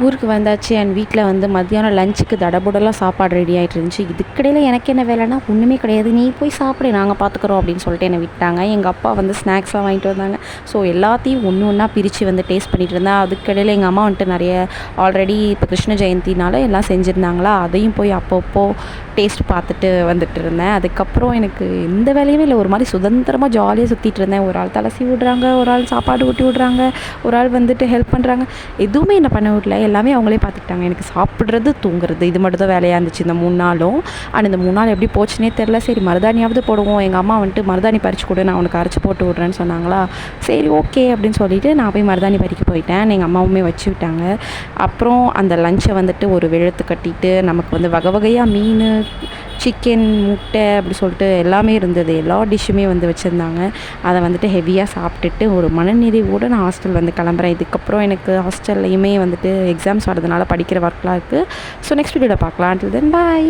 ஊருக்கு வந்தாச்சு. அண்ட் வீட்டில் வந்து மத்தியானம் லஞ்சுக்கு தடபுடலாம் சாப்பாடு ரெடி ஆகிட்டு இருந்துச்சு. இதுக்கிடையில் எனக்கு என்ன வேலைன்னா ஒன்றுமே கிடையாது, நீ போய் சாப்பிடு நாங்கள் பார்த்துக்குறோம் அப்படின்னு சொல்லிட்டு என்னை விட்டாங்க. எங்கள் அப்பா வந்து ஸ்நாக்ஸ்லாம் வாங்கிட்டு வந்தாங்க. ஸோ எல்லாத்தையும் ஒன்று ஒன்றா பிரித்து வந்து டேஸ்ட் பண்ணிகிட்டு இருந்தேன். அதுக்கிடையில் எங்கள் அம்மா வந்துட்டு நிறைய ஆல்ரெடி இப்போ கிருஷ்ண ஜெயந்தினால எல்லாம் செஞ்சுருந்தாங்களா, அதையும் போய் அப்பப்போ டேஸ்ட் பார்த்துட்டு வந்துட்டு இருந்தேன். அதுக்கப்புறம் எனக்கு எந்த வேலையுமே இல்லை, ஒரு மாதிரி சுதந்திரமாக ஜாலியாக சுற்றிட்டு இருந்தேன். ஒரு ஆள் தலை சீவி விடுறாங்க, ஒரு ஆள் சாப்பாடு ஊட்டி விட்றாங்க, ஒரு ஆள் வந்துட்டு ஹெல்ப் பண்ணுறாங்க. எதுவுமே என்ன பண்ண விடல, எல்லாமே அவங்களே பார்த்துக்கிட்டாங்க. எனக்கு சாப்பிட்றது தூங்குறது இது மட்டும் தான் வேலையாக இருந்துச்சு இந்த 3 நாளும். ஆனால் இந்த 3 நாள் எப்படி போச்சுன்னே தெரில. சரி மருதாணியாவது போடுவோம், எங்கள் அம்மா வந்துட்டு மருதாணி பறித்து கொடு நான் உனக்கு அரைச்சி போட்டு விட்றேன்னு சொன்னாங்களா. சரி ஓகே அப்படின்னு சொல்லிவிட்டு நான் போய் மருதாணி பறிக்க போயிட்டேன். எங்கள் அம்மாவுமே வச்சு விட்டாங்க. அப்புறம் அந்த லஞ்சை வந்துட்டு ஒரு வெளுத்து கட்டிட்டு நமக்கு வந்து வகை வகையாக மீன், சிக்கன், முட்டை அப்படி சொல்லிட்டு எல்லாமே இருந்தது. எல்லா டிஷ்ஷுமே வந்து வச்சுருந்தாங்க. அதை வந்துட்டு ஹெவியாக சாப்பிட்டுட்டு ஒரு மனநிறைவோடு நான் ஹாஸ்டல் வந்து கிளம்புறேன். இதுக்கப்புறம் எனக்கு ஹாஸ்டல்லையுமே வந்துட்டு எக்ஸாம்ஸ் வரதுனால படிக்கிற ஒர்க்லாம் இருக்குது. ஸோ நெக்ஸ்ட் வீடியோவில் பார்க்கலாம். until then bye.